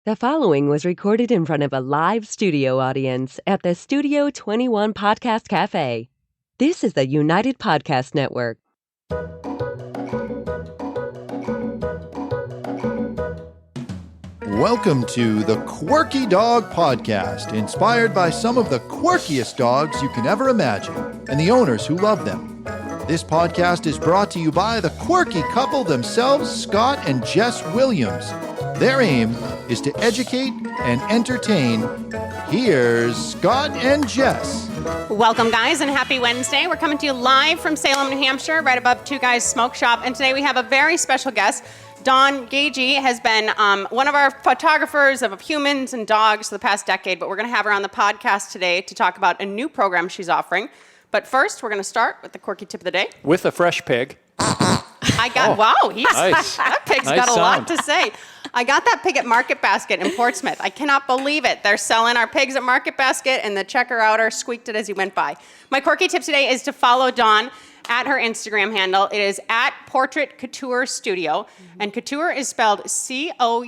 The following was recorded in front of a live studio audience at the Studio 21 Podcast Cafe. This is the United Podcast Network. Welcome to the Quirkydog Podcast, inspired by some of the quirkiest dogs you can ever imagine, and the owners who love them. This podcast is brought to you by the quirky couple themselves, Scott and Jess Williams. Their aim is to educate and entertain. Here's Scott and Jess. Welcome, guys, and happy Wednesday. We're coming to you live from Salem, New Hampshire, right above Two Guys Smoke Shop. And today we have a very special guest. Dawn Gagye has been one of our photographers of humans and dogs for the past decade, but we're going to have her on the podcast today to talk about a new program she's offering. But first, we're going to start with the quirky tip of the day. With a fresh pig. Nice. That pig's Nice got a lot sound. to say. I got that pig at Market Basket in Portsmouth. I cannot believe it. They're selling our pigs at Market Basket, and the checker outer squeaked it as he went by. My quirky tip today is to follow Dawn at her Instagram handle. It is at Portrait Couture Studio, and couture is spelled C-O-U-T-U-E-R.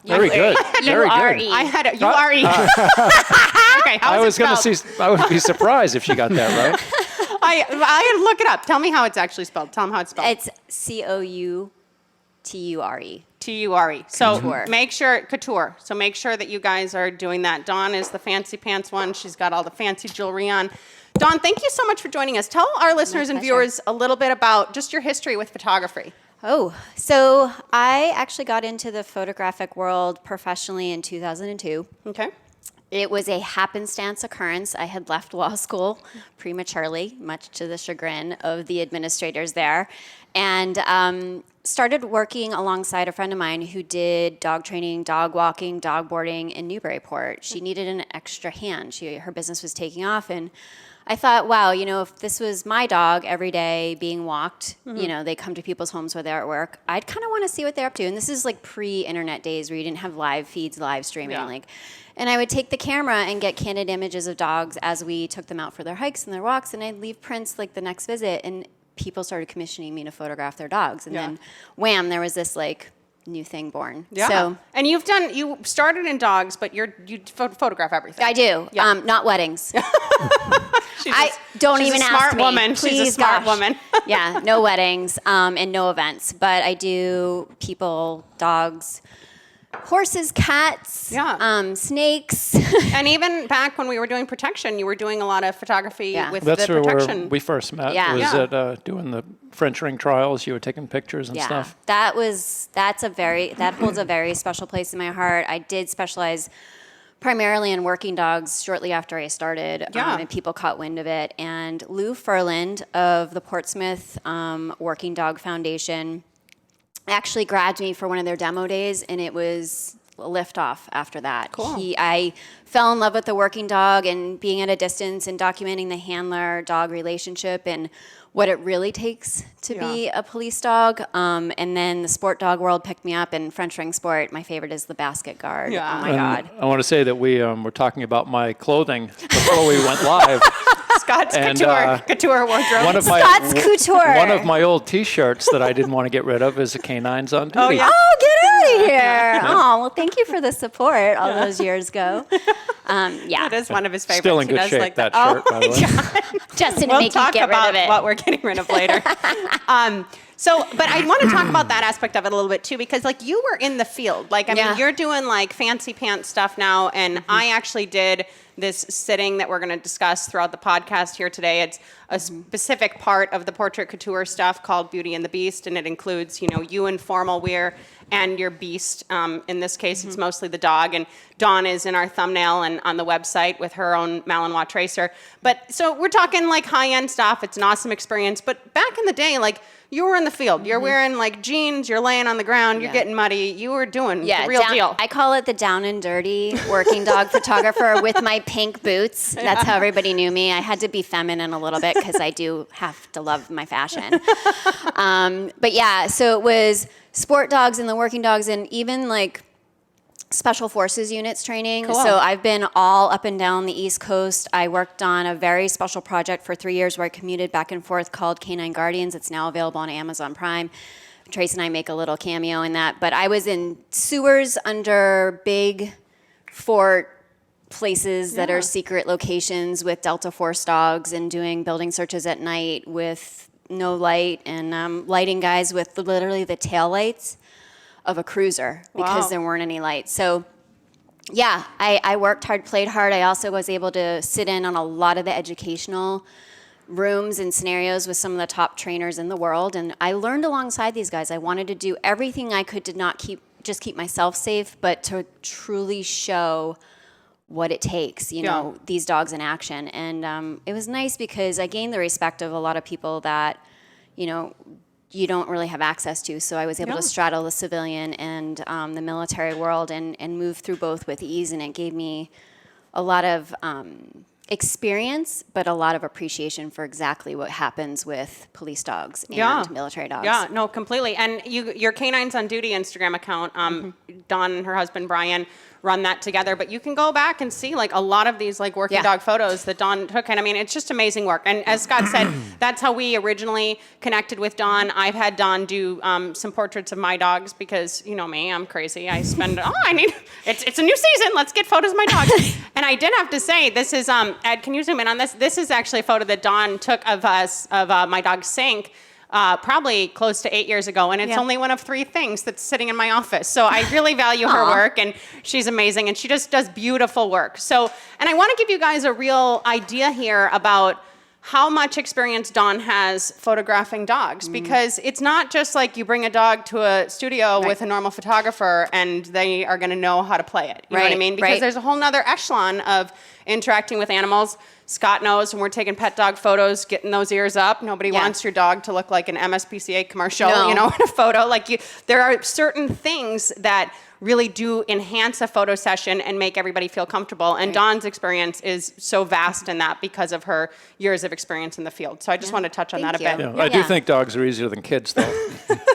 Very good. Very good. I had a U-R-E. Okay, how is it spelled? I would be surprised if she got that right. I look it up. Tell me how it's actually spelled. Tell them how it's spelled. It's C-O-U-T-U-R-E. T-U-R-E. So Couture. make sure, couture. So make sure that you guys are doing that. Dawn is the fancy pants one. She's got all the fancy jewelry on. Dawn, thank you so much for joining us. Tell our listeners and viewers a little bit about just your history with photography. Oh, so I actually got into the photographic world professionally in 2002. Okay. It was a happenstance occurrence. I had left law school prematurely, much to the chagrin of the administrators there, and started working alongside a friend of mine who did dog training, dog walking, dog boarding in Newburyport. She needed an extra hand. Her business was taking off, and I thought, wow, if this was my dog every day being walked, they come to people's homes where they're at work, I'd kind of want to see what they're up to. And this is like pre-internet days where you didn't have live feeds, live streaming. And I would take the camera and get candid images of dogs as we took them out for their hikes and their walks, and I'd leave prints like the next visit, and people started commissioning me to photograph their dogs. And then, wham, there was this new thing born. Yeah. So, and you started in dogs, but you photograph everything. I do. Yeah. Not weddings. She's Don't she's even a ask smart me. woman. Please, She's a smart gosh. woman. Yeah, no weddings and no events. But I do people, dogs, horses, cats, snakes. And even back when we were doing protection, you were doing a lot of photography with That's the where protection. we first met. Yeah. Was Yeah. at doing the French ring trials. You were taking pictures and stuff. That holds a very special place in my heart. I did specialize primarily in working dogs shortly after I started, and people caught wind of it. And Lou Furland of the Portsmouth Working Dog Foundation actually grabbed me for one of their demo days, and it was a liftoff after that. Cool. I fell in love with the working dog and being at a distance and documenting the handler-dog relationship and what it really takes to be a police dog. And then the sport dog world picked me up, and French ring sport, my favorite is the basket guard. Yeah. Oh my God. I want to say that we were talking about my clothing before we went live. Scott's And, couture wardrobe. Scott's Couture. One of my old T-shirts that I didn't want to get rid of is a Canines on duty. yeah. Oh, get out of here. Oh, well, thank you for the support all those years ago. That is one of his favorites. Still in He good does shape, like that shirt, by the way. Just didn't We'll make you talk get rid about of it. what we're getting rid of later. But I want to talk about that aspect of it a little bit too, because you were in the field. You're doing fancy pants stuff now, and I actually did this sitting that we're going to discuss throughout the podcast here today. It's a specific part of the Portrait Couture stuff called Beauty and the Beast, and it includes, you in formal wear and your beast. In this case, it's mostly the dog, and Dawn is in our thumbnail and on the website with her own Malinois tracer. But so we're talking high-end stuff. It's an awesome experience. But back in the day, you were in the field. You're wearing jeans. You're laying on the ground. You're getting muddy. You were doing the real deal. I call it the down and dirty working dog photographer with my pink boots. That's how everybody knew me. I had to be feminine a little bit because I do have to love my fashion. So it was sport dogs and the working dogs, and even special forces units training. Cool. So I've been all up and down the East Coast. I worked on a very special project for 3 years where I commuted back and forth called Canine Guardians. It's now available on Amazon Prime. Trace and I make a little cameo in that. But I was in sewers under big fort places that are secret locations with Delta Force dogs and doing building searches at night with no light and lighting guys with literally the taillights of a cruiser because there weren't any lights. So yeah, I worked hard, played hard. I also was able to sit in on a lot of the educational rooms and scenarios with some of the top trainers in the world. And I learned alongside these guys. I wanted to do everything I could to not keep myself safe, but to truly show what it takes, you know, these dogs in action. And it was nice because I gained the respect of a lot of people that, you know, you don't really have access to. So I was able to straddle the civilian and the military world and move through both with ease. And it gave me a lot of experience, but a lot of appreciation for exactly what happens with police dogs and military dogs. Yeah, no, completely. And your Canines on Duty Instagram account, Dawn and her husband Brian run that together, but you can go back and see like a lot of these like working dog photos that Dawn took. And I mean, it's just amazing work. And as Scott said, that's how we originally connected with Dawn. I've had Dawn do some portraits of my dogs because, you know me, I'm crazy. I spend, it's a new season. Let's get photos of my dogs. And I did have to say, this is, Ed, can you zoom in on this? This is actually a photo that Dawn took of us, of my dog Sink, probably close to 8 years ago, and it's only one of 3 things that's sitting in my office. So I really value her work, and she's amazing, and she just does beautiful work. So, and I want to give you guys a real idea here about how much experience Dawn has photographing dogs, because it's not just like you bring a dog to a studio with a normal photographer and they are going to know how to play it. You know what I mean? Because there's a whole nother echelon of interacting with animals. Scott knows when we're taking pet dog photos, getting those ears up. Nobody wants your dog to look like an MSPCA commercial, you know, in a photo. Like there are certain things that really do enhance a photo session and make everybody feel comfortable. And Dawn's experience is so vast in that because of her years of experience in the field. So I just want to touch on that a bit. Yeah, I do think dogs are easier than kids, though.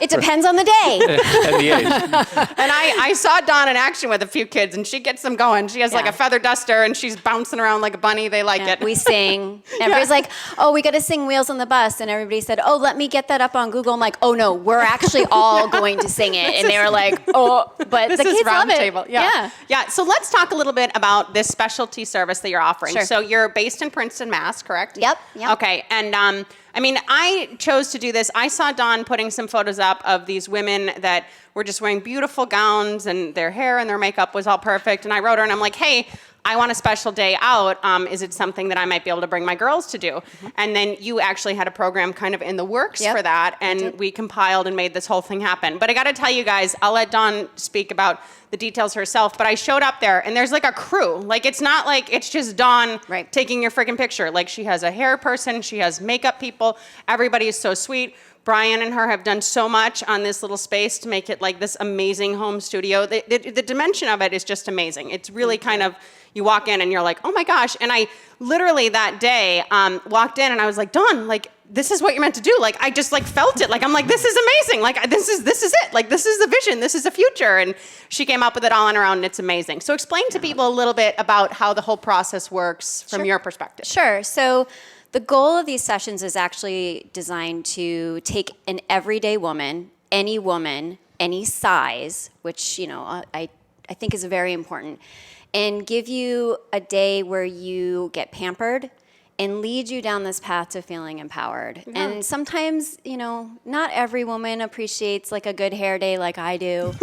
It depends on the day. And the age. And I saw Dawn in action with a few kids, and she gets them going. She has like a feather duster, and she's bouncing around like a bunny. They like it. We sing. Everybody's like, oh, we got to sing Wheels on the Bus. And everybody said, oh, let me get that up on Google. I'm like, oh, no, we're actually all going to sing it. And they were like, oh, but the kids love it. Table. Yeah. So let's talk a little bit about this specialty service that you're offering. Sure. So you're based in Princeton, Mass, correct? Yep. Okay. And I mean, I chose to do this. I saw Dawn putting some photos up of these women that were just wearing beautiful gowns, and their hair and their makeup was all perfect. And I wrote her, and I'm like, hey, I want a special day out. Is it something that I might be able to bring my girls to do? And then you actually had a program kind of in the works for that, and we compiled and made this whole thing happen. But I got to tell you guys, I'll let Dawn speak about the details herself, but I showed up there, and there's like a crew. Like, it's not like it's just Dawn taking your freaking picture. Like, she has a hair person, she has makeup people. Everybody is so sweet. Brian and her have done so much on this little space to make it like this amazing home studio. The dimension of it is just amazing. It's really kind of, you walk in and you're like, oh my gosh. And I literally that day walked in and I was like, Dawn, like, this is what you're meant to do. Like, I just like felt it. Like, I'm like, this is amazing. Like, this is it. Like, this is the vision. This is the future. And she came up with it all on her own, and it's amazing. So explain to people a little bit about how the whole process works from your perspective. Sure. So the goal of these sessions is actually designed to take an everyday woman, any size, which, you know, I think is very important, and give you a day where you get pampered and lead you down this path to feeling empowered. And sometimes, you know, not every woman appreciates like a good hair day like I do.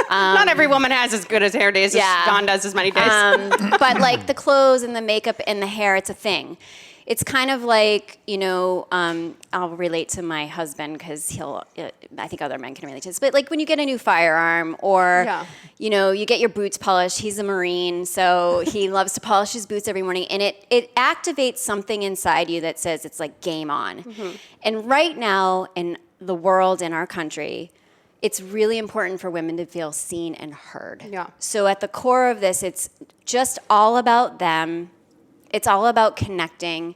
Not every woman has as good as hair days as Dawn does as many days. But like the clothes and the makeup and the hair, it's a thing. It's kind of like, you know, I'll relate to my husband because I think other men can relate to this, but like when you get a new firearm or, you know, you get your boots polished, he's a Marine, so he loves to polish his boots every morning, and it activates something inside you that says it's like game on. And right now in the world, in our country, it's really important for women to feel seen and heard. So at the core of this, it's just all about them. It's all about connecting.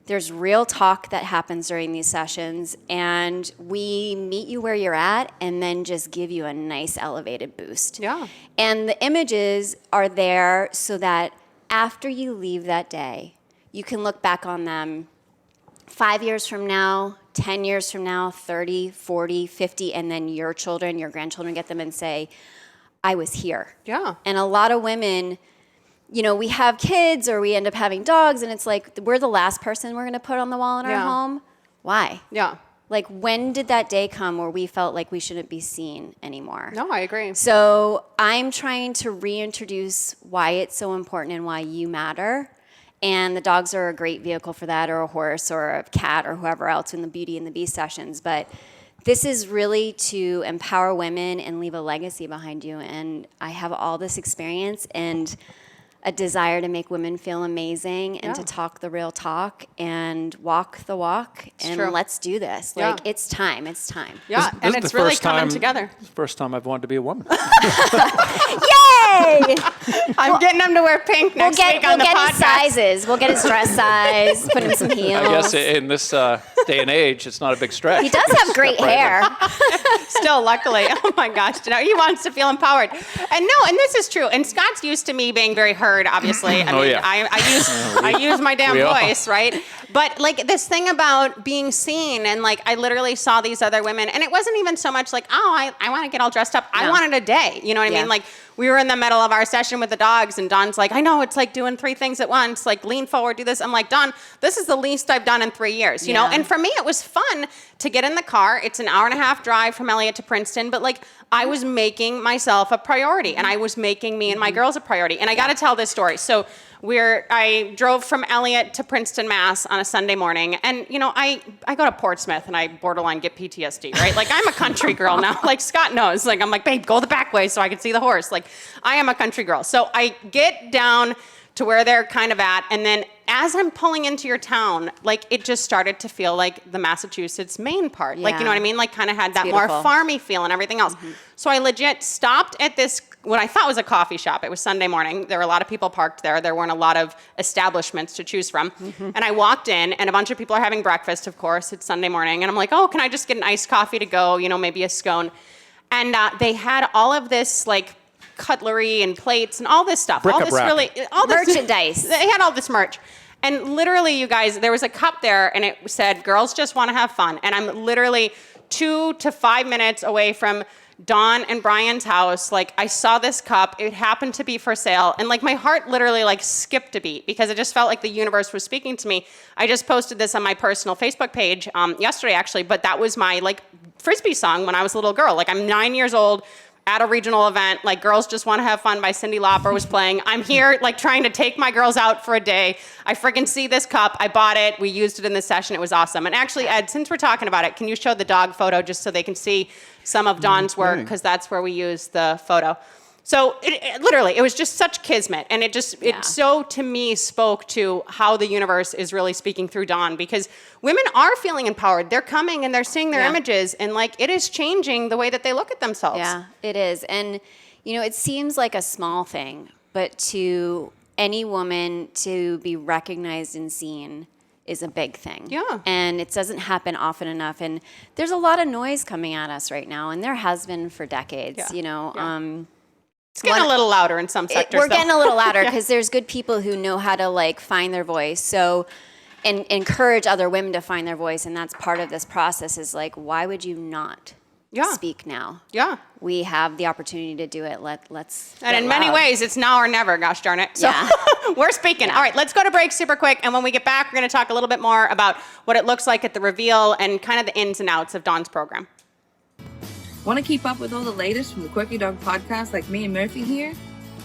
There's real talk that happens during these sessions, and we meet you where you're at and then just give you a nice elevated boost. And the images are there so that after you leave that day, you can look back on them 5 years from now, 10 years from now, 30, 40, 50, and then your children, your grandchildren get them and say, I was here. Yeah. And a lot of women, you know, we have kids or we end up having dogs, and it's like, we're the last person we're going to put on the wall in our home. Why? Yeah. Like, when did that day come where we felt like we shouldn't be seen anymore? No, I agree. So I'm trying to reintroduce why it's so important and why you matter. And the dogs are a great vehicle for that, or a horse or a cat or whoever else in the Beauty and the Beast sessions. But this is really to empower women and leave a legacy behind you. And I have all this experience and a desire to make women feel amazing and to talk the real talk and walk the walk. It's and true. let's do this. Like, it's time. It's time. Yeah, and it's really coming together. It's the first time I've wanted to be a woman. Yay! I'm getting him to wear pink next week on the podcast. We'll get his sizes. We'll get his dress size, put him some heels. I guess in this day and age, it's not a big stretch. He does have great hair. Still, luckily. Oh my gosh, you know, he wants to feel empowered. And this is true. And Scott's used to me being very heard, obviously. I use my damn voice, right? But like this thing about being seen, and like I literally saw these other women, and it wasn't even so much like, oh, I want to get all dressed up. I wanted a day. You know what I mean? Like, we were in the middle of our session with the dogs, and Dawn's like, I know, it's like doing 3 things at once, like lean forward, do this. I'm like, Dawn, this is the least I've done in 3 years, you know? And for me, it was fun to get in the car. It's an 1.5-hour drive from Elliott to Princeton, but like I was making myself a priority, and I was making me and my girls a priority. And I got to tell this story. So I drove from Elliott to Princeton, Mass on a Sunday morning. And, you know, I go to Portsmouth and I borderline get PTSD, right? Like, I'm a country girl now. Like, Scott knows. Like, I'm like, babe, go the back way so I can see the horse. Like, I am a country girl. So I get down to where they're kind of at. And then as I'm pulling into your town, like, it just started to feel like the Massachusetts Maine part. Like, you know what I mean? Like, kind of had that more farmy feel and everything else. So I legit stopped at this, what I thought was a coffee shop. It was Sunday morning. There were a lot of people parked there. There weren't a lot of establishments to choose from. And I walked in, and a bunch of people are having breakfast, of course. It's Sunday morning. And I'm like, oh, can I just get an iced coffee to go? You know, maybe a scone. And they had all of this, like, cutlery and plates and all this stuff. All this merchandise. They had all this merch. And literally, you guys, there was a cup there, and it said, girls just want to have fun. And I'm literally 2 to 5 minutes away from Dawn and Brian's house. Like, I saw this cup. It happened to be for sale. And like, my heart literally like skipped a beat because it just felt like the universe was speaking to me. I just posted this on my personal Facebook page yesterday, actually. But that was my like Frisbee song when I was a little girl. Like, I'm 9 years old. At a regional event, like Girls Just Want to Have Fun by Cyndi Lauper was playing. I'm here like trying to take my girls out for a day. I freaking see this cup. I bought it. We used it in the session. It was awesome. And actually, Ed, since we're talking about it, can you show the dog photo just so they can see some of Dawn's work? Because that's where we used the photo. So it was just such kismet. And it so to me spoke to how the universe is really speaking through Dawn, because women are feeling empowered. They're coming and they're seeing their images, and like it is changing the way that they look at themselves. Yeah, it is. And, you know, it seems like a small thing, but to any woman to be recognized and seen is a big thing. Yeah. And it doesn't happen often enough. And there's a lot of noise coming at us right now, and there has been for decades, you know. Yeah. It's getting a little louder in some sectors. We're getting a little louder because there's good people who know how to like find their voice. So, and encourage other women to find their voice. And that's part of this process is like, why would you not speak now? Yeah. We have the opportunity to do it. Let's. And in many ways, it's now or never, gosh darn it. So we're speaking. All right, let's go to break super quick. And when we get back, we're going to talk a little bit more about what it looks like at the reveal and kind of the ins and outs of Dawn's program. Want to keep up with all the latest from the Quirkydog Podcast like me and Murphy here?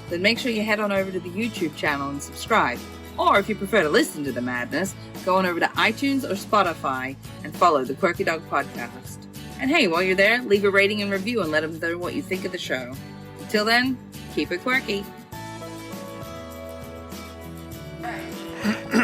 Then make sure you head on over to the YouTube channel and subscribe. Or if you prefer to listen to the madness, go on over to iTunes or Spotify and follow the Quirkydog Podcast. And hey, while you're there, leave a rating and review and let them know what you think of the show. Until then, keep it quirky.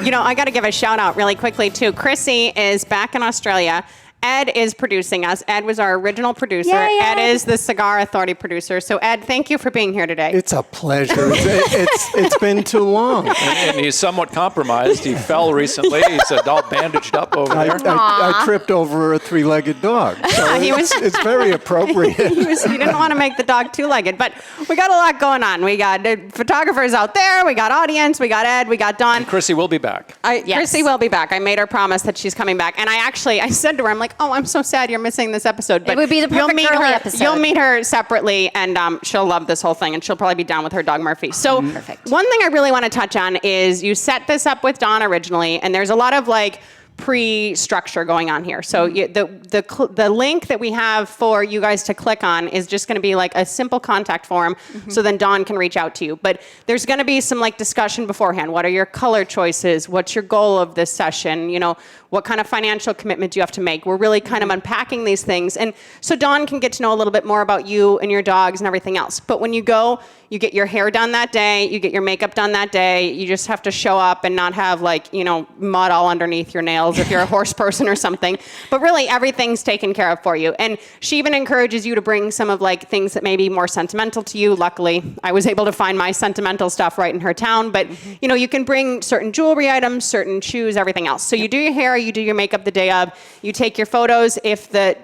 You know, I got to give a shout out really quickly too. Chrissy is back in Australia. Ed is producing us. Ed was our original producer. Yay, Ed Ed. is the Cigar Authority producer. So Ed, thank you for being here today. It's a pleasure. It's been too long. And he's somewhat compromised. He fell recently. He's all bandaged up over there. I tripped over a three-legged dog. So it's very appropriate. He didn't want to make the dog two-legged, but we got a lot going on. We got photographers out there. We got audience. We got Ed. We got Dawn. And Chrissy will be back. Chrissy will be back. I made her promise that she's coming back. And I said to her, I'm like, oh, I'm so sad you're missing this episode. But it would be the perfect girly episode. You'll meet her separately, and she'll love this whole thing, and she'll probably be down with her dog Murphy. So Perfect. One thing I really want to touch on is you set this up with Dawn originally, and there's a lot of like pre-structure going on here. So the link that we have for you guys to click on is just going to be like a simple contact form, so then Dawn can reach out to you. But there's going to be some like discussion beforehand. What are your color choices? What's your goal of this session? You know, what kind of financial commitment do you have to make? We're really kind of unpacking these things. And so Dawn can get to know a little bit more about you and your dogs and everything else. But when you go, you get your hair done that day, you get your makeup done that day. You just have to show up and not have like, you know, mud all underneath your nails if you're a horse person or something. But really everything's taken care of for you. And she even encourages you to bring some of like things that may be more sentimental to you. Luckily, I was able to find my sentimental stuff right in her town. But, you know, you can bring certain jewelry items, certain shoes, everything else. So you do your hair, you do your makeup the day of, you take your photos. If the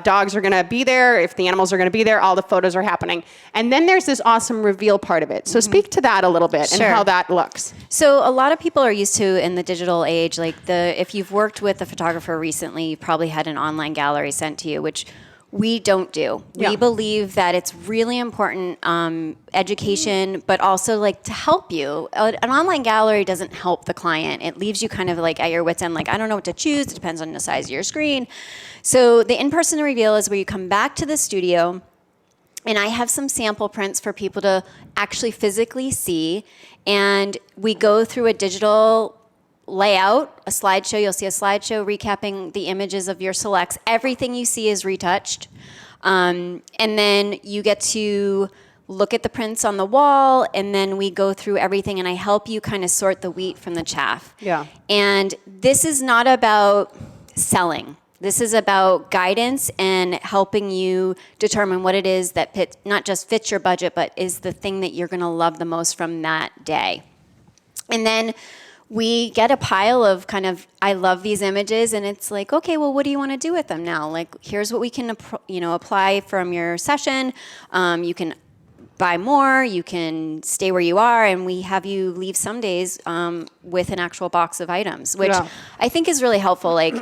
dogs are going to be there, if the animals are going to be there, all the photos are happening. And then there's this awesome reveal part of it. So speak to that a little bit and how that looks. So a lot of people are used to, in the digital age, like if you've worked with a photographer recently, you probably had an online gallery sent to you, which we don't do. We believe that it's really important education, but also like to help you. An online gallery doesn't help the client. It leaves you kind of like at your wit's end, like, I don't know what to choose. It depends on the size of your screen. So the in-person reveal is where you come back to the studio, and I have some sample prints for people to actually physically see. And we go through a digital layout, a slideshow. You'll see a slideshow recapping the images of your selects. Everything you see is retouched. And then you get to look at the prints on the wall, and then we go through everything, and I help you kind of sort the wheat from the chaff. Yeah. And this is not about selling. This is about guidance and helping you determine what it is that not just fits your budget, but is the thing that you're going to love the most from that day. And then we get a pile of kind of, I love these images, and it's like, okay, well, what do you want to do with them now? Like, here's what we can, apply from your session. You can buy more, you can stay where you are, and we have you leave some days with an actual box of items, which I think is really helpful. Like,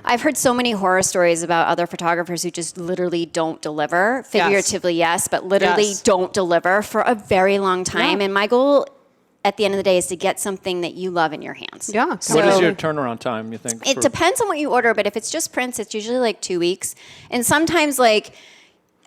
I've heard so many horror stories about other photographers who just literally don't deliver. Figuratively, yes, but literally don't deliver for a very long time. And my goal at the end of the day is to get something that you love in your hands. Yeah. So what is your turnaround time, you think? It depends on what you order, but if it's just prints, it's usually like 2 weeks. And sometimes, like,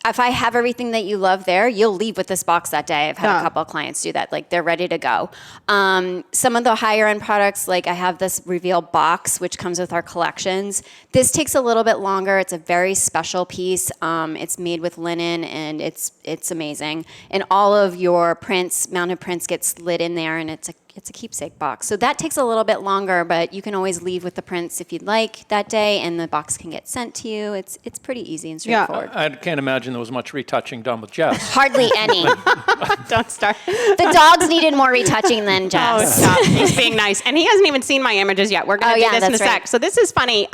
if I have everything that you love there, you'll leave with this box that day. I've had a couple of clients do that. Like, they're ready to go. Some of the higher end products, like I have this reveal box, which comes with our collections. This takes a little bit longer. It's a very special piece. It's made with linen, and it's amazing. And all of your prints, mounted prints, get slid in there, and it's a keepsake box. So that takes a little bit longer, but you can always leave with the prints if you'd like that day, and the box can get sent to you. It's pretty easy and straightforward. I can't imagine there was much retouching done with Jess. Hardly any. Don't start. The dogs needed more retouching than Jess. Oh, stop. He's being nice. And he hasn't even seen my images yet. We're going to do this in a sec. So this is funny.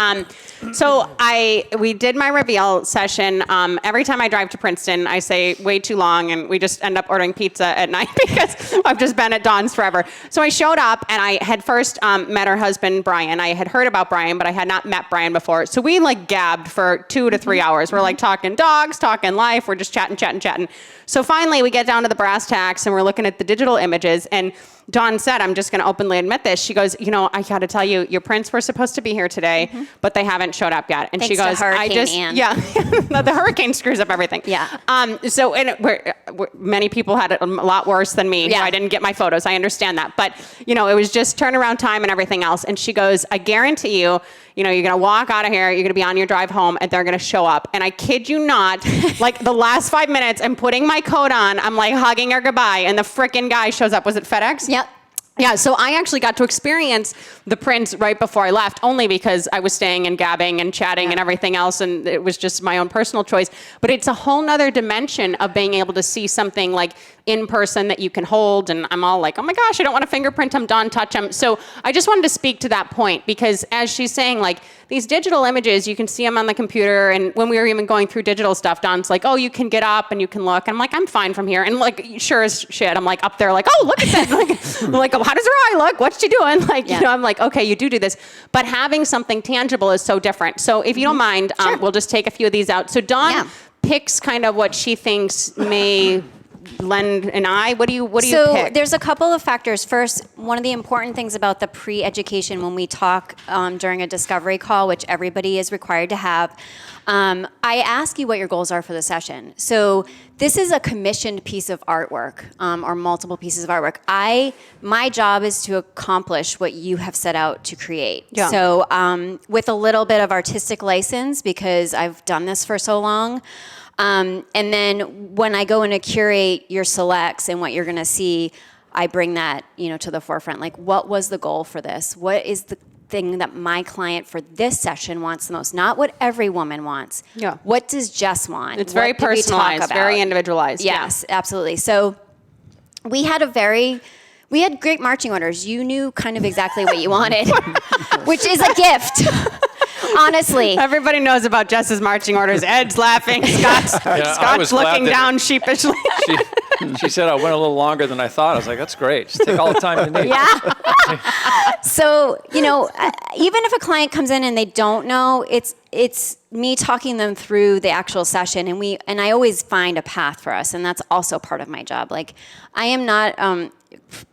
We did my reveal session. Every time I drive to Princeton, I say way too long, and we just end up ordering pizza at night because I've just been at Dawn's forever. So I showed up, and I had first met her husband, Brian. I had heard about Brian, but I had not met Brian before. So we like gabbed for 2 to 3 hours. We're like talking dogs, talking life. We're just chatting. So finally we get down to the brass tacks, and we're looking at the digital images, and Dawn said, I'm just going to openly admit this. She goes, I got to tell you, your prints were supposed to be here today, but they haven't showed up yet. And Thanks she goes, to Hurricane Ann. the hurricane screws up everything. Yeah. Many people had it a lot worse than me. Yeah. So I didn't get my photos. I understand that. But, it was just turnaround time and everything else. And she goes, I guarantee you, you're going to walk out of here, you're going to be on your drive home, and they're going to show up. And I kid you not, like the last 5 minutes, I'm putting my coat on, I'm like hugging her goodbye, and the frickin' guy shows up. Was it FedEx? Yep. Yeah, so I actually got to experience the prints right before I left, only because I was staying and gabbing and chatting and everything else, and it was just my own personal choice. But it's a whole nother dimension of being able to see something like in person that you can hold, and I'm all like, oh my gosh, I don't want to fingerprint them, Dawn, touch them. So I just wanted to speak to that point, because as she's saying, like, these digital images, you can see them on the computer, and when we were even going through digital stuff, Dawn's like, oh, you can get up and you can look. And I'm like, I'm fine from here. And like, sure as shit, I'm like up there like, oh, look at that. Like, I'm like, oh, how does her eye look? What's she doing? Like, you know, I'm like, okay, you do this. But having something tangible is so different. So if you don't mind, we'll just take a few of these out. So Dawn picks kind of what she thinks may lend an eye. What do you pick? So there's a couple of factors. First, one of the important things about the pre-education when we talk during a discovery call, which everybody is required to have, I ask you what your goals are for the session. So this is a commissioned piece of artwork, or multiple pieces of artwork. My job is to accomplish what you have set out to create. Yeah. So with a little bit of artistic license, because I've done this for so long. And then when I go in to curate your selects and what you're going to see, I bring that, to the forefront. Like, what was the goal for this? What is the thing that my client for this session wants the most? Not what every woman wants. Yeah. What does Jess want? It's very personalized, very individualized. Yes, absolutely. So we had great marching orders. You knew kind of exactly what you wanted, which is a gift. Honestly. Everybody knows about Jess's marching orders. Ed's laughing. Scott's looking down sheepishly. She said I went a little longer than I thought. I was like, that's great. Just take all the time you need. Yeah. So, even if a client comes in and they don't know, it's me talking them through the actual session, and I always find a path for us, and that's also part of my job. Like, I am not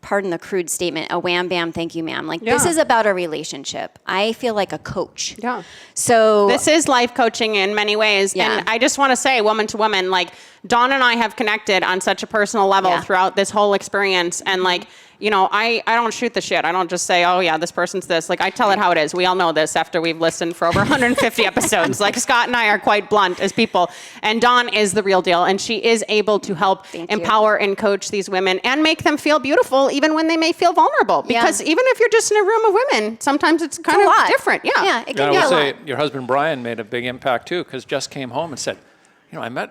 pardon the crude statement, a wham bam thank you ma'am. Like, this is about a relationship. I feel like a coach. Yeah. So this is life coaching in many ways. Yeah. And I just want to say, woman to woman, like, Dawn and I have connected on such a personal level throughout this whole experience. And like, I don't shoot the shit. I don't just say, oh yeah, this person's this. Like, I tell it how it is. We all know this after we've listened for over 150 episodes. Like, Scott and I are quite blunt as people. And Dawn is the real deal. And she is able to help empower and coach these women and make them feel beautiful even when they may feel vulnerable. Because even if you're just in a room of women, sometimes it's kind of different. Yeah. Yeah, it can be a lot. Say, your husband Brian made a big impact too, because Jess came home and said, I met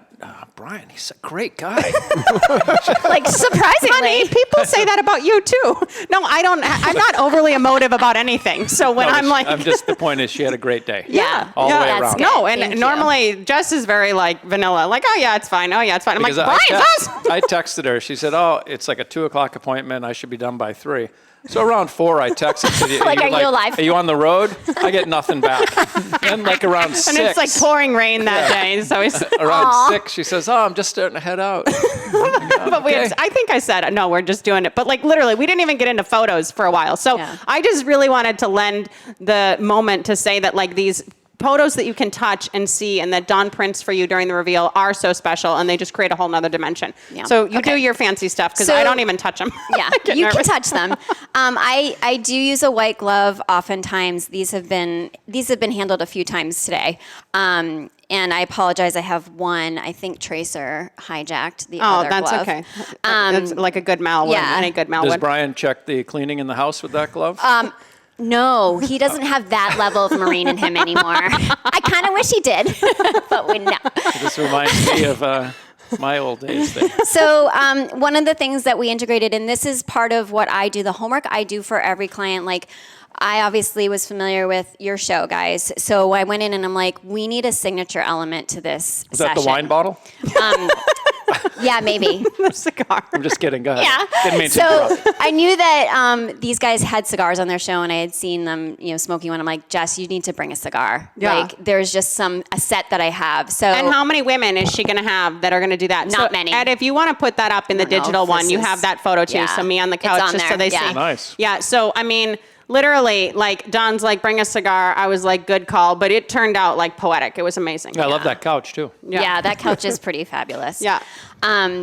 Brian. He's a great guy. Like, surprisingly. Honey, people say that about you too. No, I don't. I'm not overly emotive about anything. So when the point is she had a great day. Yeah. All the way around. Good. No, and normally Jess is very like vanilla. Like, oh yeah, it's fine. Oh yeah, it's fine. I'm because like, Brian's awesome. I texted her. She said, oh, it's like a 2:00 appointment. I should be done by 3. So around 4, I texted. Are you alive? Are you on the road? I get nothing back. Then like around 6. And it's like pouring rain that day. So it's around 6, she says, oh, I'm just starting to head out. But I think I said, no, we're just doing it. But like literally, we didn't even get into photos for a while. So I just really wanted to lend the moment to say that like these photos that you can touch and see and that Dawn prints for you during the reveal are so special, and they just create a whole nother dimension. Yeah. So you do your fancy stuff, because I don't even touch them. Yeah, you can touch them. I do use a white glove oftentimes. These have been handled a few times today. And I apologize, I have one, I think Tracer hijacked the other glove. Oh, that's okay. That's like a good Mal would. Any good Mal would. Does Brian check the cleaning in the house with that glove? No, he doesn't have that level of marine in him anymore. I kind of wish he did, but no. This reminds me of my old days there. So one of the things that we integrated, and this is part of what I do, the homework I do for every client, like, I obviously was familiar with your show, guys. So I went in and I'm like, we need a signature element to this Is session. that the wine bottle? Yeah, maybe. The cigar. I'm just kidding. Go ahead. Yeah. Didn't mean to so interrupt. I knew that these guys had cigars on their show, and I had seen them, smoking one. I'm like, Jess, you need to bring a cigar. Yeah. Like, there's just a set that I have. So. And how many women is she going to have that are going to do that? Not many. And if you want to put that up in the digital one, you have that photo too. So me on the couch, just so they see. Nice. Yeah. So I mean. Literally, like, Dawn's like, bring a cigar. I was like, good call. But it turned out, like, poetic. It was amazing. I love that couch, too. Yeah, that couch is pretty fabulous. Yeah.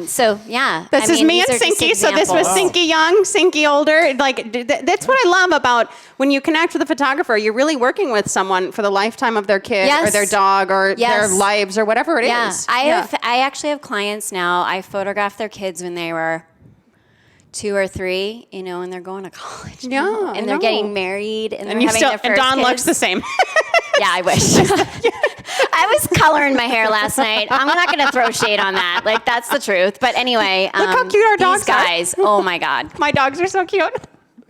So, yeah. This is me and Sinky. So this was Sinky young, Sinky older. Like, that's what I love about when you connect with a photographer. You're really working with someone for the lifetime of their kid or their dog or their lives or whatever it is. I actually have clients now. I photographed their kids when they were 2 or 3, you know, and they're going to college. Yeah, now, and they're getting married, and they're having their first and Dawn kids. looks the same. Yeah, I wish. I was coloring my hair last night. I'm not going to throw shade on that. Like, that's the truth. But anyway, look how cute our dogs these guys. Oh my God, my dogs are so cute.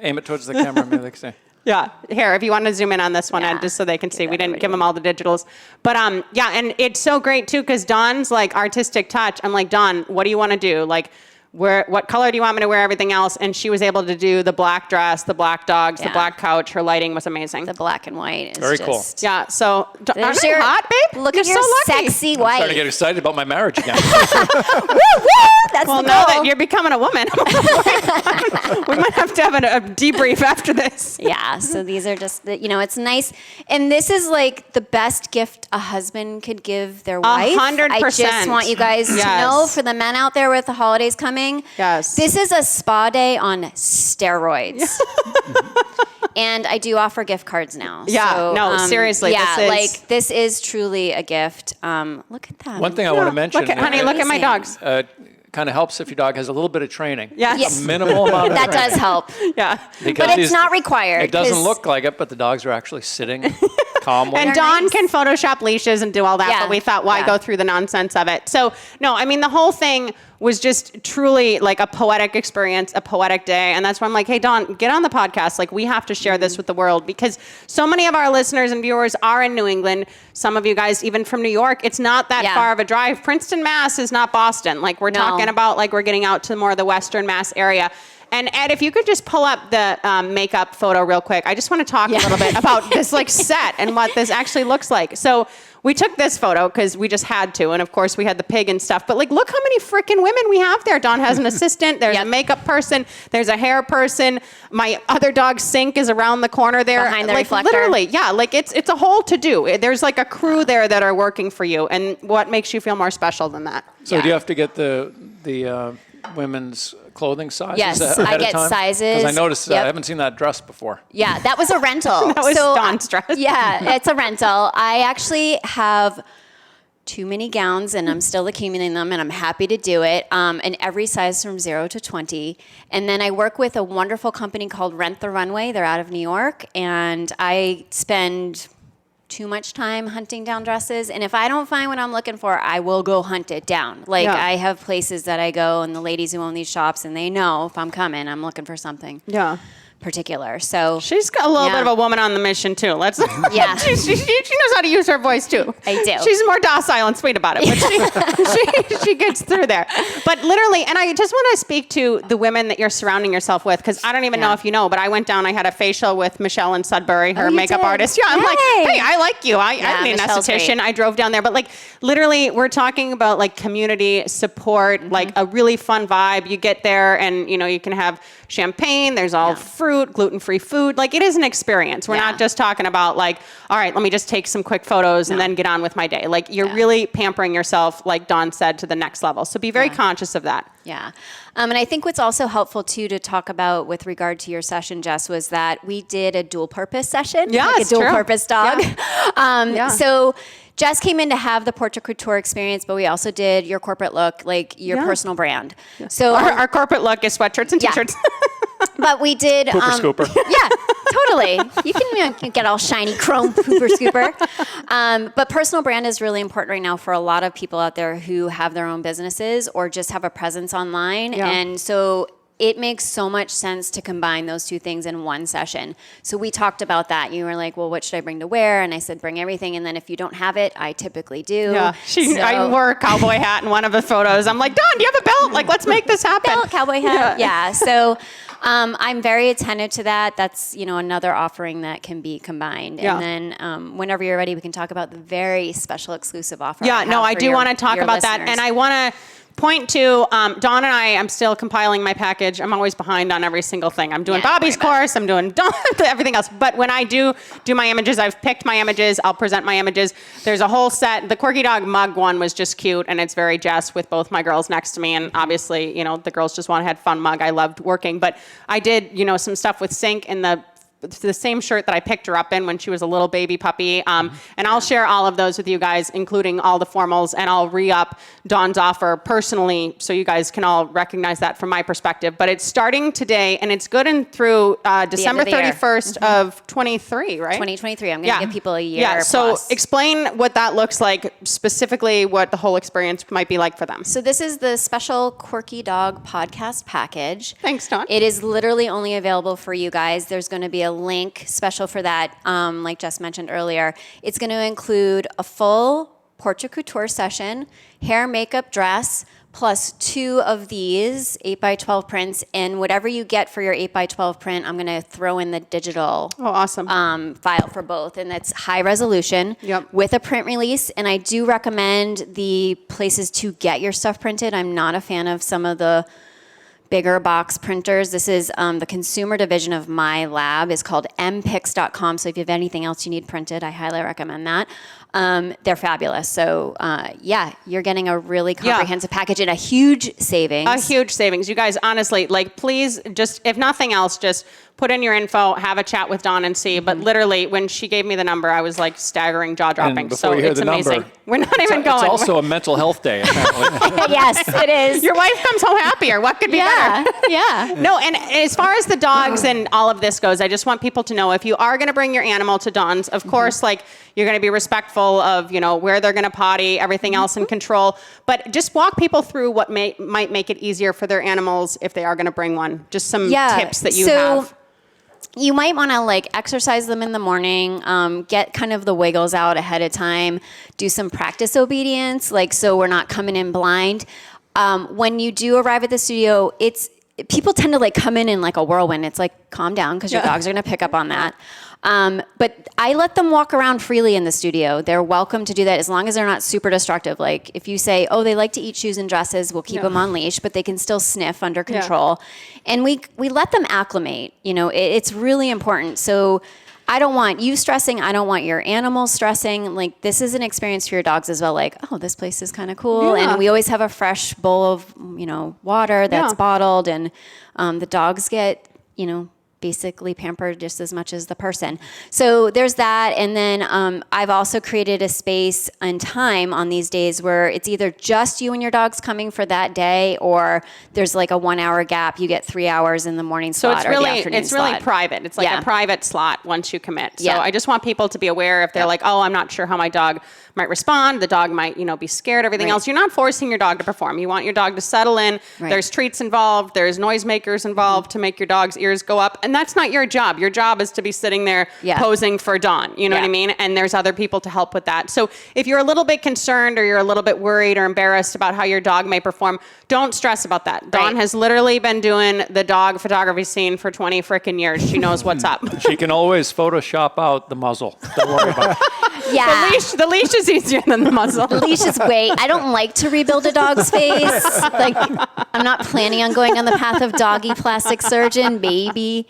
Aim it towards the camera, maybe they can say. Yeah, here, if you want to zoom in on this one, Ed, just so they can see. We didn't give them all the digitals. But yeah, and it's so great too, because Dawn's like artistic touch. I'm like, Dawn, what do you want to do? Like, what color do you want me to wear, everything else? And she was able to do the black dress, the black dogs, the black couch. Her lighting was amazing. the black and white is Very just, cool. Yeah, so There's aren't you your- hot, babe? Look You're at your so lucky. sexy I'm starting to wife. get excited about my marriage again. Woo, woo! That's Well, the now goal. that you're becoming a woman, we might have to have a debrief after this. Yeah, so these are just, you know, it's nice. And this is like the best gift a husband could give their wife. 100%. I just want you guys to know, for the men out there with the holidays coming, Yes. this is a spa day on steroids. And I do offer gift cards now. Yeah, so, no, seriously, Yeah, this is- like this is truly a gift. Look at that. One thing I want to mention. Honey, look at my dogs. Kind of helps if your dog has a little bit of training. Yes. Yes. A minimal amount of That training. does help. Yeah. Because But it's these- not required. It doesn't 'cause- look like it, but the dogs are actually sitting calmly. And They're Dawn nice. can Photoshop leashes and do all that, Yeah. but we thought, why Yeah. go through the nonsense of it? So, no, I mean, the whole thing was just truly like a poetic experience, a poetic day. And that's why I'm like, hey, Dawn, get on the podcast. Like, we have to share this with the world, because so many of our listeners and viewers are in New England. Some of you guys, even from New York, it's not that Yeah. far of a drive. Princeton, Mass is not Boston. Like, we're No. talking about, like, we're getting out to more of the Western Mass area. And Ed, if you could just pull up the makeup photo real quick. I just want to talk a little bit about this like set and what this actually looks like. So we took this photo because we just had to. And of course we had the pig and stuff. But like, look how many freaking women we have there. Dawn has an assistant. There's a makeup person. There's a hair person. My other dog's sink is around the corner there. Behind the like, reflector. Literally, yeah. Like it's a whole to-do. There's like a crew there that are working for you. And what makes you feel more special than that? So do you have to get the women's clothing sizes Yes, ahead I of get time? sizes. Because I noticed Yep. I haven't seen that dress before. Yeah, that was a rental. That was Dawn's dress. Yeah, it's a rental. I actually have too many gowns, and I'm still accumulating them, and I'm happy to do it. And every size from 0 to 20. And then I work with a wonderful company called Rent the Runway. They're out of New York, and I spend too much time hunting down dresses, and if I don't find what I'm looking for, I will go hunt it down. Like, I have places that I go, and the ladies who own these shops, and they know if I'm coming, I'm looking for something particular. So She's got a little bit of a woman on the mission too. Let's. Yeah. she knows how to use her voice too. I do. She's more docile and sweet about it, but she gets through there. But literally, and I just want to speak to the women that you're surrounding yourself with, because I don't even know if you know, but I went down. I had a facial with Michelle in Sudbury, her you makeup did? artist. Yeah, I'm like, Yay. hey, I like you. I need an Michelle's esthetician. great. I drove down there, but like literally, we're talking about like community support, like a really fun vibe. You get there, and you can have champagne. There's all fruit, gluten-free food. Like, it is an experience. We're not just talking about like, all right, let me just take some quick photos and then get on with my day. Like, you're really pampering yourself, like Dawn said, to the next level. So be very conscious of that. Yeah. And I think what's also helpful, too, to talk about with regard to your session, Jess, was that we did a dual-purpose session. Yeah, like it's a dual-purpose dog. Yeah. So Jess came in to have the Portrait Couture experience, but we also did your corporate look, like your personal brand. So Our corporate look is sweatshirts and t-shirts. But we did... Pooper scooper. Yeah, totally. You can get all shiny chrome pooper scooper. But personal brand is really important right now for a lot of people out there who have their own businesses or just have a presence online. Yeah. And so it makes so much sense to combine those two things in one session. So we talked about that. You were like, well, what should I bring to wear? And I said, bring everything. And then if you don't have it, I typically do. Yeah, I wore a cowboy hat in one of the photos. I'm like, Dawn, do you have a belt? Like, let's make this happen. Belt, cowboy hat. Yeah. So I'm very attentive to that. That's, another offering that can be combined. Yeah. And then whenever you're ready, we can talk about the very special exclusive offer. Yeah, no, I do want to talk about that. And I want to point to Dawn and I'm still compiling my package. I'm always behind on every single thing. I'm doing Bobby's course. I'm doing everything else. But when I do my images, I've picked my images. I'll present my images. There's a whole set. The Quirkydog mug one was just cute, and it's very Jess with both my girls next to me. And obviously, the girls just had fun mug. I loved working. But I did, some stuff with Sync in the the same shirt that I picked her up in when she was a little baby puppy. And I'll share all of those with you guys, including all the formals, and I'll re-up Dawn's offer personally so you guys can all recognize that from my perspective. But it's starting today, and it's good and through December 31st of 23, right? 2023. I'm going to give people a year Yeah, so plus. explain what that looks like, specifically what the whole experience might be like for them. So this is the special Quirkydog Podcast package. Thanks, Dawn. It is literally only available for you guys. There's going to be a link special for that, like Jess mentioned earlier. It's going to include a full Portrait Couture session, hair, makeup, dress, plus 2 of these 8x12 prints. And whatever you get for your 8x12 print, I'm going to throw in the digital file for both. And that's high resolution with a print release. And I do recommend the places to get your stuff printed. I'm not a fan of some of the bigger box printers. This is the consumer division of my lab. Is called mpix.com. So if you have anything else you need printed, I highly recommend that. They're fabulous. So you're getting a really comprehensive package and a huge savings. A huge savings. You guys, honestly, like, please just, if nothing else, just put in your info, have a chat with Dawn and see. But literally, when she gave me the number, I was like staggering, jaw-dropping. So it's amazing. We're not even going. It's also a mental health day, apparently. Yes, it is. Your wife comes home happier. What could be better? Yeah. No, and as far as the dogs and all of this goes, I just want people to know, if you are going to bring your animal to Dawn's, of course, like, you're going to be respectful of, where they're going to potty, everything else in control. But just walk people through what might make it easier for their animals if they are going to bring one. Just some tips that you have. You might want to exercise them in the morning, get kind of the wiggles out ahead of time, do some practice obedience, so we're not coming in blind. When you do arrive at the studio, people tend to come in a whirlwind. It's calm down, because your dogs are going to pick up on that. But I let them walk around freely in the studio. They're welcome to do that as long as they're not super destructive. Like if you say, they like to eat shoes and dresses, we'll keep them on leash, but they can still sniff under control. And we let them acclimate. It's really important. So I don't want you stressing. I don't want your animals stressing. This is an experience for your dogs as well. This place is kind of cool. Yeah. And we always have a fresh bowl of, water that's bottled, and the dogs get, basically pampered just as much as the person. So there's that. And then I've also created a space and time on these days where it's either just you and your dogs coming for that day, or there's a 1 hour gap. You get 3 hours in the morning slot or the afternoon slot. Really private. It's a private slot once you commit. So I just want people to be aware if they're I'm not sure how my dog might respond. The dog might, be scared, everything else. You're not forcing your dog to perform. You want your dog to settle in. Right. There's treats involved. There's noisemakers involved to make your dog's ears go up. And that's not your job. Your job is to be sitting there posing for Dawn. You know what I mean? And there's other people to help with that. So if you're a little bit concerned or you're a little bit worried or embarrassed about how your dog may perform, don't stress about that. Right. Dawn has literally been doing the dog photography scene for 20 frickin' years. She knows what's up. She can always Photoshop out the muzzle. Don't worry about it. Yeah. The leash is easier than the muzzle. The leash is I don't like to rebuild a dog's face. I'm not planning on going on the path of doggy plastic surgeon, maybe.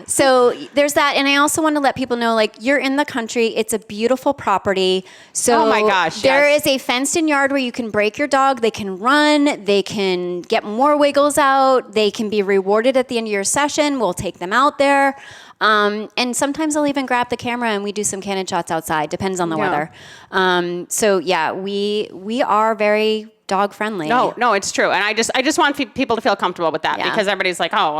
So there's that. And I also want to let people know, you're in the country. It's a beautiful property. So oh my gosh, there is a fenced in yard where you can break your dog. They can run. They can get more wiggles out. They can be rewarded at the end of your session. We'll take them out there. And sometimes I'll even grab the camera and we do some candid shots outside. Depends on the weather. We are very dog friendly. No, it's true. And I just want people to feel comfortable with that because everybody's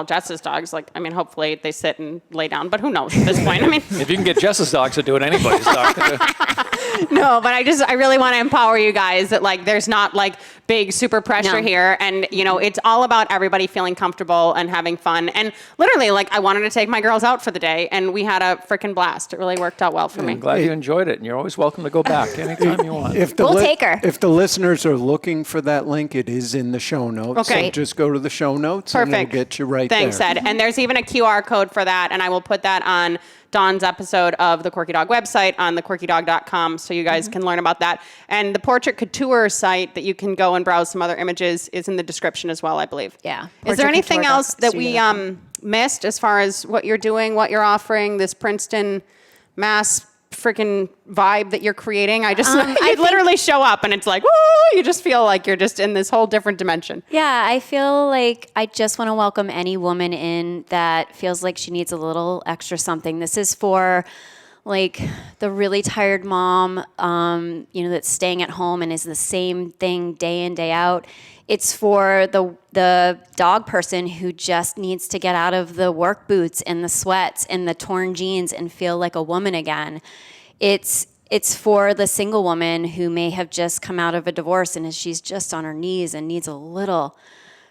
Jess's dog's hopefully they sit and lay down, but who knows at this point? If you can get Jess's dogs to do it, anybody's dog can do it. No, but I really want to empower you guys that there's not big super pressure here. And it's all about everybody feeling comfortable and having fun. And literally I wanted to take my girls out for the day and we had a freaking blast. It really worked out well for me. I'm glad you enjoyed it, and you're always welcome to go back anytime you want. We'll take her. If the listeners are looking for that link, it is in the show notes. Okay. So just go to the show notes. Perfect. And it'll get you right Thanks, there. Ed. And there's even a QR code for that, and I will put that on Dawn's episode of the Quirky Dog website on thequirkydog.com so you guys can learn about that. And the Portrait Couture site that you can go and browse some other images is in the description as well, I believe. Yeah. Is there anything else that we missed as far as what you're doing, what you're offering, this Princeton Mass freaking vibe that you're creating? I just, you literally show up and it's like, woo, you just feel like you're just in this whole different dimension. Yeah, I feel like I just want to welcome any woman in that feels like she needs a little extra something. This is for like the really tired mom, that's staying at home and is the same thing day in, day out. It's for the dog person who just needs to get out of the work boots and the sweats and the torn jeans and feel like a woman again. It's for the single woman who may have just come out of a divorce and she's just on her knees and needs a little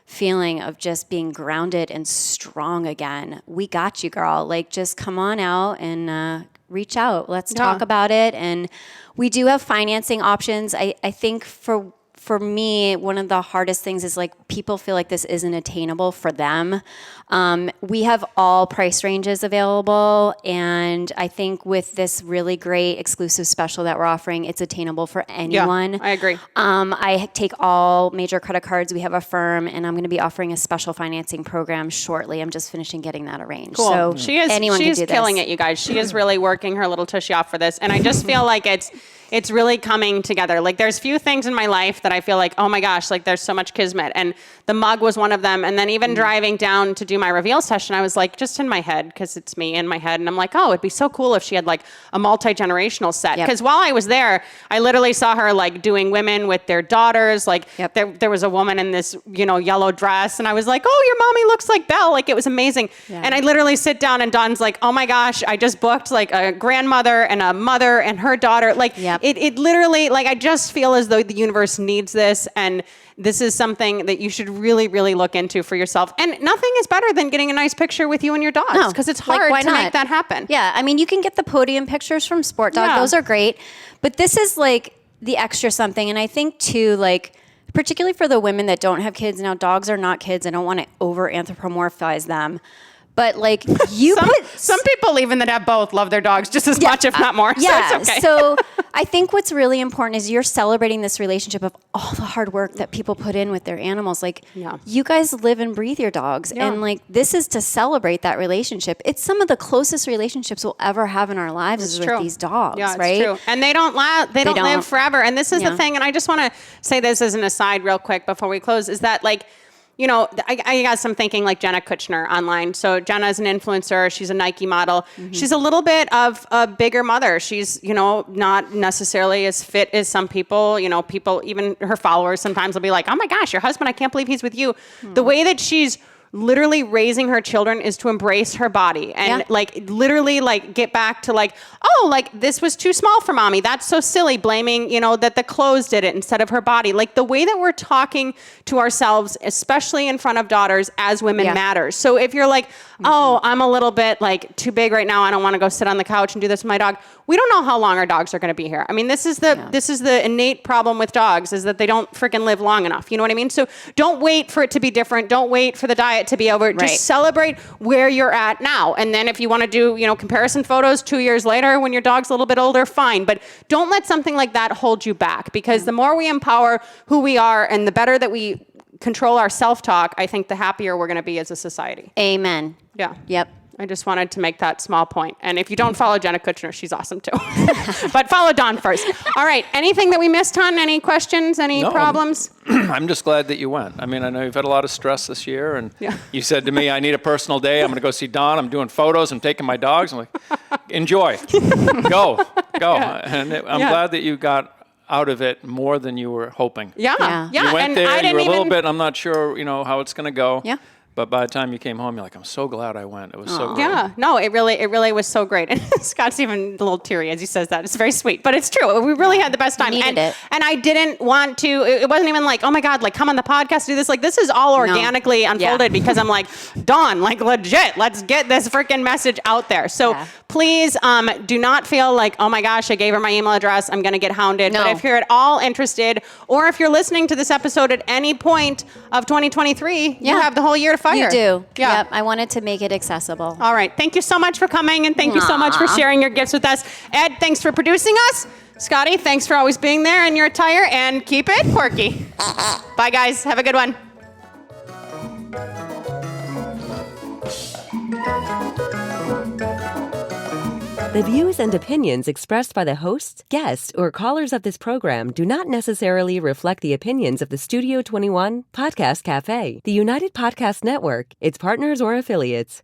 feeling of just being grounded and strong again. We got you, girl. Like, just come on out and reach out. Let's talk about it. And we do have financing options. I think for me, one of the hardest things is like people feel like this isn't attainable for them. We have all price ranges available, and I think with this really great exclusive special that we're offering, it's attainable for anyone. Yeah, I agree. I take all major credit cards. We have Affirm, and I'm going to be offering a special financing program shortly. I'm just finishing getting that arranged. Cool. So She's killing it, you guys. She is really working her little tushy off for this, and I just feel like it's really coming together. Like, there's few things in my life that I feel like, oh my gosh, like there's so much kismet. And the mug was one of them. And then even driving down to do my reveal session, I was like, just in my head, because it's me in my head. And I'm like, oh, it'd be so cool if she had like a multi-generational set. Because while I was there, I literally saw her like doing women with their daughters. Like there was a woman in this, yellow dress. And I was like, oh, your mommy looks like Belle. Like, it was amazing. Yeah. And I literally sit down and Dawn's like, oh my gosh, I just booked like a grandmother and a mother and her daughter. Like, it literally, like, I just feel as though the universe needs this, and this is something that you should really, really look into for yourself. And nothing is better than getting a nice picture with you and your dogs, because it's hard to make that happen. Yeah, I mean, you can get the podium pictures from Sport Dog. Those are great. But this is like the extra something. And I think too, like, particularly for the women that don't have kids, now dogs are not kids. I don't want to over anthropomorphize them. But like some people even that have both love their dogs just as much, if not more. Yeah. So it's okay. So I think what's really important is you're celebrating this relationship of all the hard work that people put in with their animals. Like, you guys live and breathe your dogs. And like, this is to celebrate that relationship. It's some of the closest relationships we'll ever have in our lives is with these dogs, right? True. And they don't live forever. And this is the thing. And I just want to say this as an aside real quick before we close, is that like, I got some thinking like Jenna Kutchner online. So Jenna is an influencer. She's a Nike model. Mm-hmm. She's a little bit of a bigger mother. She's, not necessarily as fit as some people. People, even her followers sometimes will be like, oh my gosh, your husband, I can't believe he's with you. Mm-hmm. The way that she's literally raising her children is to embrace her body and like literally like get back to like, oh, like this was too small for mommy. That's so silly, blaming, that the clothes did it instead of her body. Like the way that we're talking to ourselves, especially in front of daughters as women matters. So if you're like, oh, I'm a little bit like too big right now, I don't want to go sit on the couch and do this with my dog. We don't know how long our dogs are going to be here. I mean, this is the innate problem with dogs, is that they don't freaking live long enough. You know what I mean? So don't wait for it to be different. Don't wait for the diet to be over. Right. Just celebrate where you're at now. And then if you want to do, comparison photos 2 years later when your dog's a little bit older, fine. But don't let something like that hold you back, because the more we empower who we are and the better that we control our self-talk, I think the happier we're going to be as a society. Amen. Yeah. Yep. I just wanted to make that small point. And if you don't follow Jenna Kutchner, she's awesome too. But follow Dawn first. All right. Anything that we missed, hon? Any questions? Any problems? I'm just glad that you went. I mean, I know you've had a lot of stress this year, and you said to me, I need a personal day. I'm going to go see Dawn. I'm doing photos. I'm taking my dogs. I'm like, enjoy. Go. Yeah. And I'm glad that you got out of it more than you were hoping. Yeah. You went there, you were a little bit, I'm not sure, how it's going to go. Yeah. But by the time you came home, you're like, I'm so glad I went. It was so great. Yeah, no, it really was so great. And Scott's even a little teary as he says that. It's very sweet, but it's true. We really had the best time. And I didn't want to, it wasn't even like, oh my God, like come on the podcast, do this. Like this is all organically unfolded because I'm like, Dawn, like legit, let's get this freaking message out there. So please do not feel like, oh my gosh, I gave her my email address, I'm going to get hounded. No. But if you're at all interested, or if you're listening to this episode at any point of 2023, you have the whole year to fire. You do. Yeah. Yep. I wanted to make it accessible. All right. Thank you so much for coming, and thank you so much for sharing your gifts with us. Ed, thanks for producing us. Scotty, thanks for always being there in your attire, and keep it quirky. Bye, guys. Have a good one. The views and opinions expressed by the hosts, guests, or callers of this program do not necessarily reflect the opinions of the Studio 21 Podcast Cafe, the United Podcast Network, its partners, or affiliates.